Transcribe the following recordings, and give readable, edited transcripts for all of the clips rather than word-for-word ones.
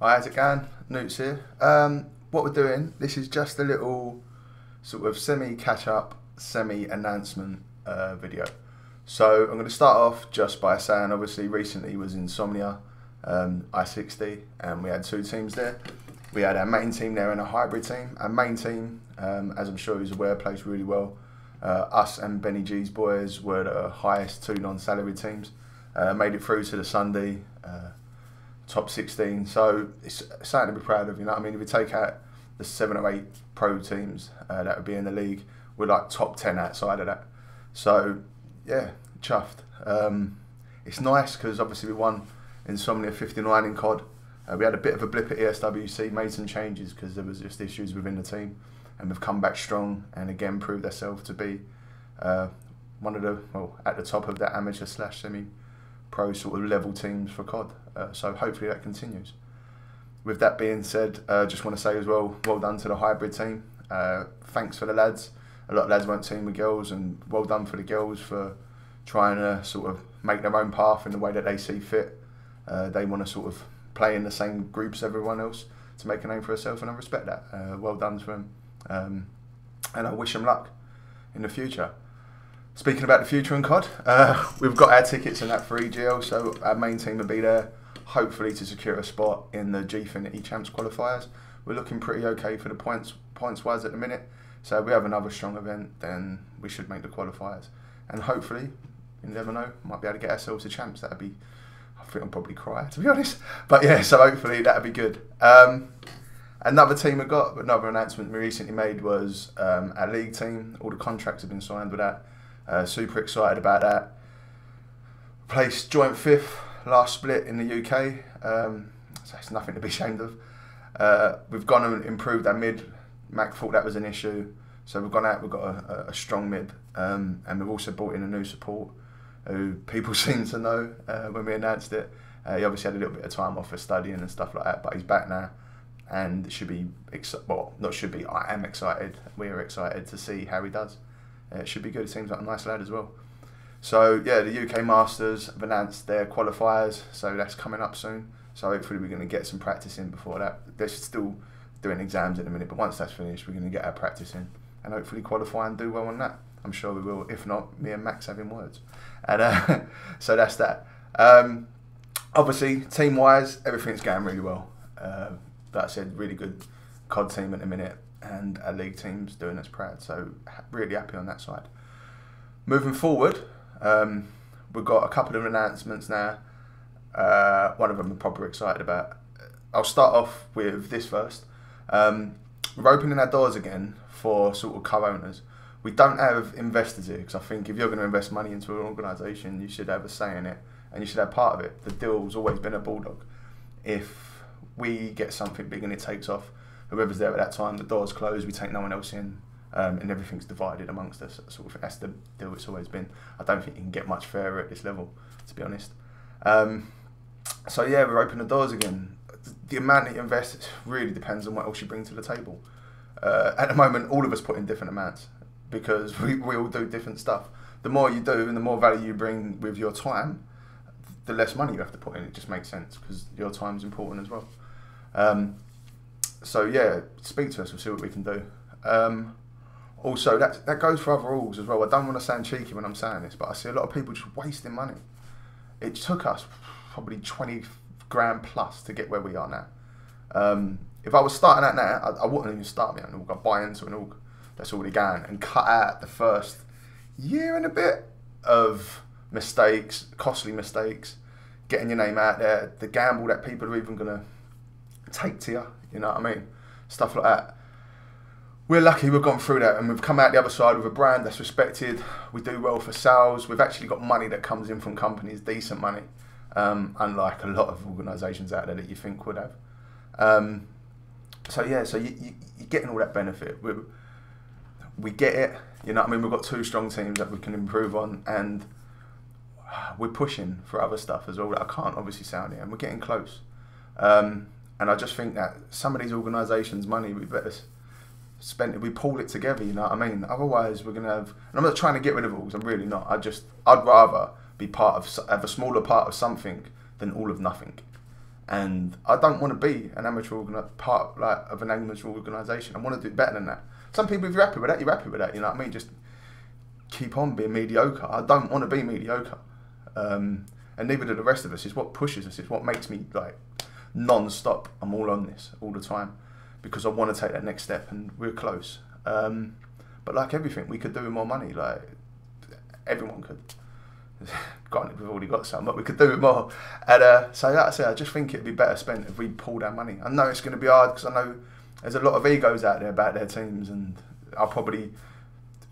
Hi, how's it going? Newt's here. What we're doing, this is just a little sort of semi-catch-up, semi-announcement video. So I'm going to start off just by saying, obviously recently was Insomnia, I-60, and we had two teams there. We had our main team there and a hybrid team. Our main team, as I'm sure you're aware, plays really well. Us and Benny G's boys were the highest two non-salary teams. Made it through to the Sunday. Top 16, so it's something to be proud of, you know what I mean? If you take out the 7 or 8 pro teams that would be in the league, we're like top 10 outside of that. So yeah, chuffed. It's nice because obviously we won Insomnia 59 in COD. We had a bit of a blip at ESWC, made some changes because there was just issues within the team, and we've come back strong and again proved ourselves to be one of the, well, at the top of that amateur / semi-pro sort of level teams for COD. So hopefully that continues. With that being said, just want to say as well, well done to the hybrid team. Thanks for the lads. A lot of lads weren't team with girls, and well done for the girls for trying to sort of make their own path in the way that they see fit. They want to sort of play in the same groups as everyone else to make a name for herself, and I respect that. Well done to them, and I wish them luck in the future. Speaking about the future in COD, we've got our tickets in that for EGL, so our main team will be there, hopefully to secure a spot in the Gfinity Champs qualifiers. We're looking pretty okay for the points wise at the minute, so if we have another strong event, then we should make the qualifiers. And hopefully, you never know, might be able to get ourselves a Champs. That'd be, I think I'll probably cry, to be honest. But yeah, so hopefully that'd be good. Another team we got, another announcement we recently made was our league team. All the contracts have been signed with that. Super excited about that. Placed joint 5th last split in the UK, so it's nothing to be ashamed of. We've gone and improved our mid. Mac thought that was an issue, so we've gone out, we've got a strong mid, and we've also brought in a new support who people seem to know when we announced it. He obviously had a little bit of time off for studying and stuff like that, but he's back now, and it should be, well, not should be, I am excited, we're excited to see how he does. It should be good. It seems like a nice lad as well. So yeah, the UK Masters have announced their qualifiers, so that's coming up soon. So hopefully we're going to get some practice in before that. They're still doing exams in a minute, but once that's finished, we're going to get our practice in and hopefully qualify and do well on that. I'm sure we will. If not, me and Max having words. And so that's that. Obviously, team-wise, everything's going really well. Like I said, really good COD team at the minute, and our league team's doing us proud, so really happy on that side. Moving forward, we've got a couple of announcements now. One of them I'm proper excited about. I'll start off with this first. We're opening our doors again for sort of co-owners. We don't have investors here, because I think if you're going to invest money into an organisation, you should have a say in it, and you should have part of it. The deal's always been a Bulldog. If we get something big and it takes off, whoever's there at that time, the door's closed, we take no one else in, and everything's divided amongst us. Sort of, that's the deal it's always been. I don't think you can get much fairer at this level, to be honest. So yeah, we're opening the doors again. The amount that you invest really depends on what else you bring to the table. At the moment, all of us put in different amounts because we all do different stuff. The more you do and the more value you bring with your time, the less money you have to put in. It just makes sense because your time's important as well. So yeah, speak to us, we'll see what we can do. Also, that goes for other orgs as well. I don't want to sound cheeky when I'm saying this, but I see a lot of people just wasting money. It took us probably 20 grand plus to get where we are now. If I was starting out now, I wouldn't even start me on an org. I'd buy into an org that's already going and cut out the first year and a bit of mistakes, costly mistakes, getting your name out there, the gamble that people are even going to take to you, you know what I mean? Stuff like that. We're lucky we've gone through that and we've come out the other side with a brand that's respected. We do well for sales. We've actually got money that comes in from companies, decent money, unlike a lot of organisations out there that you think would have. So yeah, so you're getting all that benefit. We get it, you know what I mean? We've got two strong teams that we can improve on, and we're pushing for other stuff as well that I can't obviously sound here, and we're getting close. And I just think that some of these organisations' money, we better spend it, we pull it together, you know what I mean? Otherwise we're going to have, and I'm not trying to get rid of orgs, I'm really not. I'd rather be part of, have a smaller part of something than all of nothing. And I don't want to be an amateur part of an amateur organisation. I want to do better than that. Some people, if you're happy with that, you're happy with that. You know what I mean? Just keep on being mediocre. I don't want to be mediocre. And neither do the rest of us. It's what pushes us. It's what makes me like non-stop. I'm all on this all the time because I want to take that next step, and we're close. But like everything, we could do with more money. Like everyone could. Granted, we've already got some, but we could do it more. And so like I say, I just think it'd be better spent if we pulled our money. I know it's going to be hard because I know there's a lot of egos out there about their teams, and I'll probably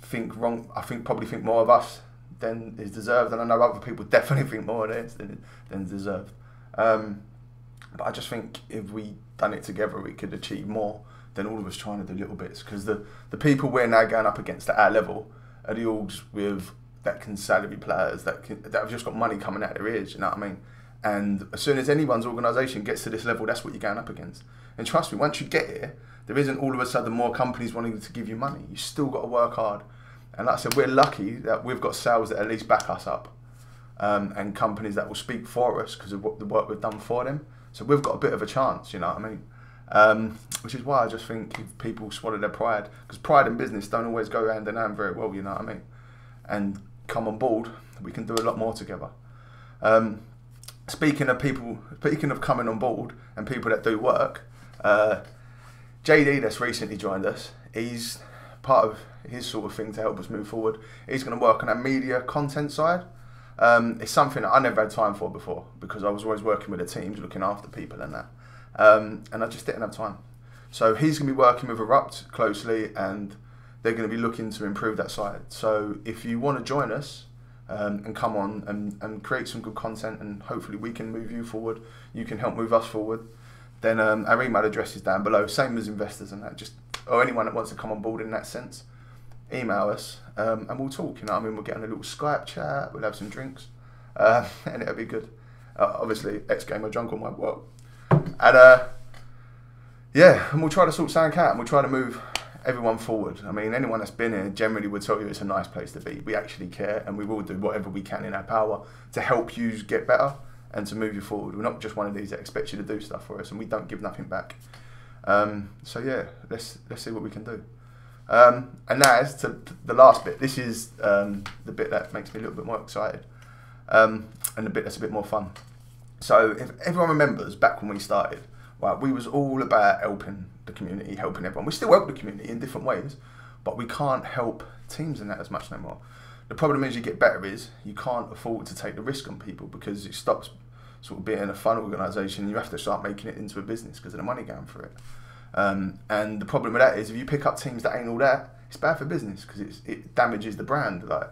think wrong. Probably think more of us than is deserved, and I know other people definitely think more of theirs than deserved. But I just think if we done it together, we could achieve more than all of us trying to do little bits. Because the people we're now going up against at our level are the orgs with that can salary players that have just got money coming out their ears. You know what I mean? And as soon as anyone's organisation gets to this level, that's what you're going up against. And trust me, once you get here, there isn't all of a sudden more companies wanting to give you money. You still got to work hard. And like I said, we're lucky that we've got sales that at least back us up, and companies that will speak for us because of the work we've done for them. So we've got a bit of a chance, you know what I mean? Which is why I just think if people swallow their pride, because pride and business don't always go hand in hand very well, you know what I mean? And come on board, we can do a lot more together. Speaking of coming on board and people that do work, JD that's recently joined us, he's part of his sort of thing to help us move forward. He's going to work on our media content side. It's something that I never had time for before because I was always working with the teams, looking after people and that. And I just didn't have time. So he's going to be working with Erupt closely, and they're going to be looking to improve that side. So if you want to join us and come on and create some good content, and hopefully we can move you forward, you can help move us forward, then our email address is down below, same as investors and that, or anyone that wants to come on board in that sense, email us and we'll talk, you know what I mean? We'll get on a little Skype chat, we'll have some drinks, and it'll be good. Obviously, ex-gamer drunk on my work. And yeah, and we'll try to sort something out, and we'll try to move everyone forward. I mean, anyone that's been here generally would tell you it's a nice place to be. We actually care, and we will do whatever we can in our power to help you get better and to move you forward. We're not just one of these that expects you to do stuff for us, and we don't give nothing back. So yeah, let's see what we can do. And now as to the last bit. This is the bit that makes me a little bit more excited, and the bit that's a bit more fun. So if everyone remembers back when we started, right, we was all about helping the community, helping everyone. We still help the community in different ways, but we can't help teams in that as much no more. The problem is you get better is you can't afford to take the risk on people because it stops sort of being a fun organisation. You have to start making it into a business because of the money going for it. And the problem with that is if you pick up teams that ain't all that, it's bad for business because it damages the brand. Like,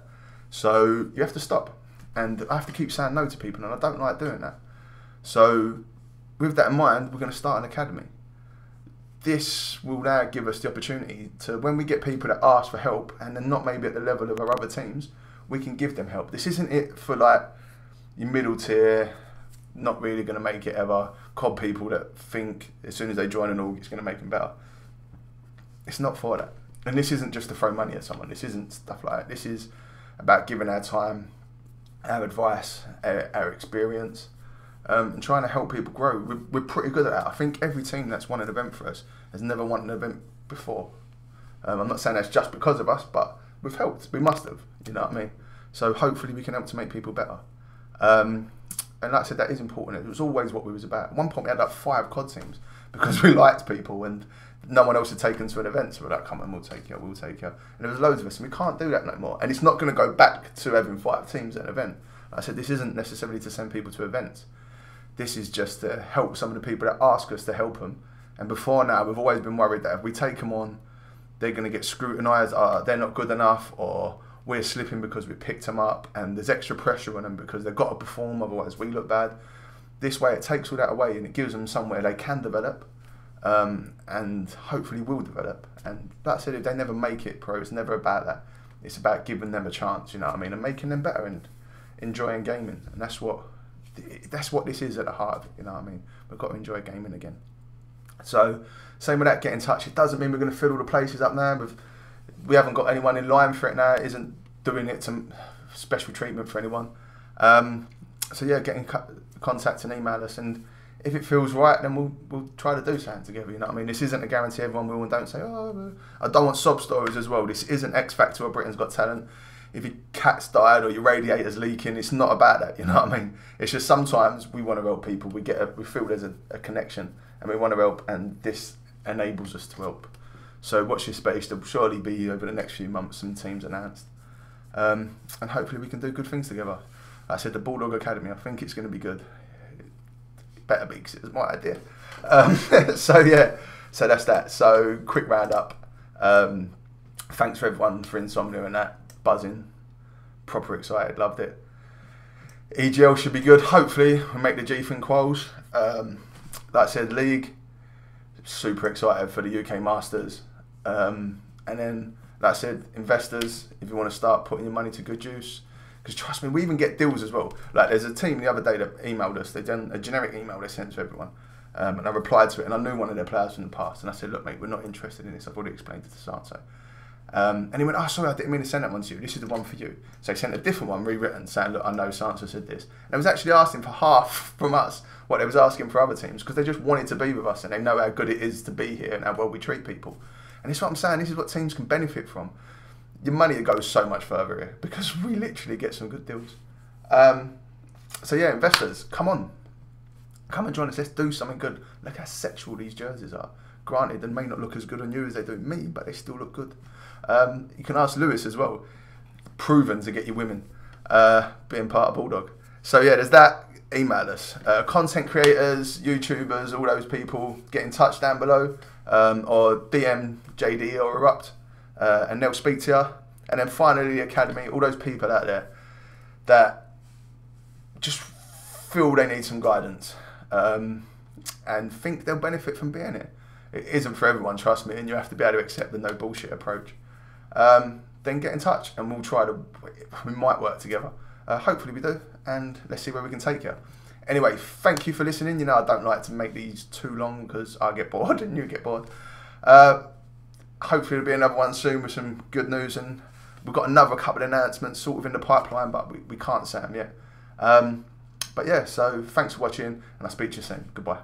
so you have to stop. And I have to keep saying no to people, and I don't like doing that. So with that in mind, we're going to start an academy. This will now give us the opportunity to, when we get people that ask for help and they're not maybe at the level of our other teams, we can give them help. This isn't it for like your middle tier, not really going to make it ever, COD people that think as soon as they join an org it's going to make them better. It's not for that. And this isn't just to throw money at someone. This isn't stuff like that. This is about giving our time, our advice, our experience, and trying to help people grow. We're pretty good at that. I think every team that's won an event for us has never won an event before. I'm not saying that's just because of us, but we've helped. We must have, you know what I mean? So hopefully we can help to make people better. And like I said, that is important. It was always what we was about. At one point we had like 5 COD teams because we liked people and no one else had taken to an event. So we're like, come on, we'll take you, we'll take you. And there was loads of us, and we can't do that no more. And it's not going to go back to having 5 teams at an event. Like I said, this isn't necessarily to send people to events. This is just to help some of the people that ask us to help them. And before now, we've always been worried that if we take them on, they're going to get scrutinised, they're not good enough, or we're slipping because we picked them up, and there's extra pressure on them because they've got to perform, otherwise we look bad. This way it takes all that away and it gives them somewhere they can develop, and hopefully will develop. And like I said, if they never make it pro, it's never about that. It's about giving them a chance, you know what I mean, and making them better and enjoying gaming. And that's what this is at the heart of it, you know what I mean. We've got to enjoy gaming again. So same with that, get in touch. It doesn't mean we're going to fill all the places up now. We haven't got anyone in line for it now. It isn't doing it to special treatment for anyone. So yeah, get in contact and email us. And if it feels right, then we'll try to do something together. You know what I mean? This isn't a guarantee everyone will, and don't say, oh, I don't want sob stories as well. This isn't X Factor or Britain's Got Talent. If your cat's died or your radiator's leaking, it's not about that. You know what I mean? It's just sometimes we want to help people. We feel there's a connection, and we want to help, and this enables us to help. So watch this space. There'll surely be over the next few months some teams announced, and hopefully we can do good things together. Like I said, the Bulldog Academy, I think it's going to be good. It better be, because it was my idea. So yeah, so that's that. So quick roundup. Thanks for everyone for Insomnia and that. Buzzing, proper excited, loved it. EGL should be good. Hopefully we'll make the G-Fin quals. Like I said, league, super excited for the UK Masters. And then, like I said, investors, if you want to start putting your money to good use, because trust me, we even get deals as well. Like there's a team the other day that emailed us. They've done a generic email they sent to everyone, and I replied to it, and I knew one of their players from the past, and I said, look mate, we're not interested in this. I've already explained it to Sanso. And he went, oh sorry, I didn't mean to send that one to you. This is the one for you. So he sent a different one rewritten saying, look, I know Sanso said this. And it was actually asking for half from us what they was asking for other teams, because they just wanted to be with us and they know how good it is to be here and how well we treat people. And this is what I'm saying, this is what teams can benefit from. Your money goes so much further here because we literally get some good deals. So yeah, investors, come on. Come and join us, let's do something good. Look how sexual these jerseys are. Granted, they may not look as good on you as they do me, but they still look good. You can ask Lewis as well. Proven to get you women, being part of Bulldog. So yeah, there's that. Email us. Content creators, YouTubers, all those people, get in touch down below, or DM JD or Erupt, and they'll speak to you. And then finally, the Academy, all those people out there that just feel they need some guidance, and think they'll benefit from being here. It isn't for everyone, trust me, and you have to be able to accept the no bullshit approach. Then get in touch and we might work together. Hopefully we do, and let's see where we can take you. Anyway, thank you for listening. You know I don't like to make these too long because I get bored and you get bored. Hopefully there'll be another one soon with some good news, and we've got another couple of announcements sort of in the pipeline, but we can't say them yet. But yeah, so thanks for watching, and I'll speak to you soon. Goodbye.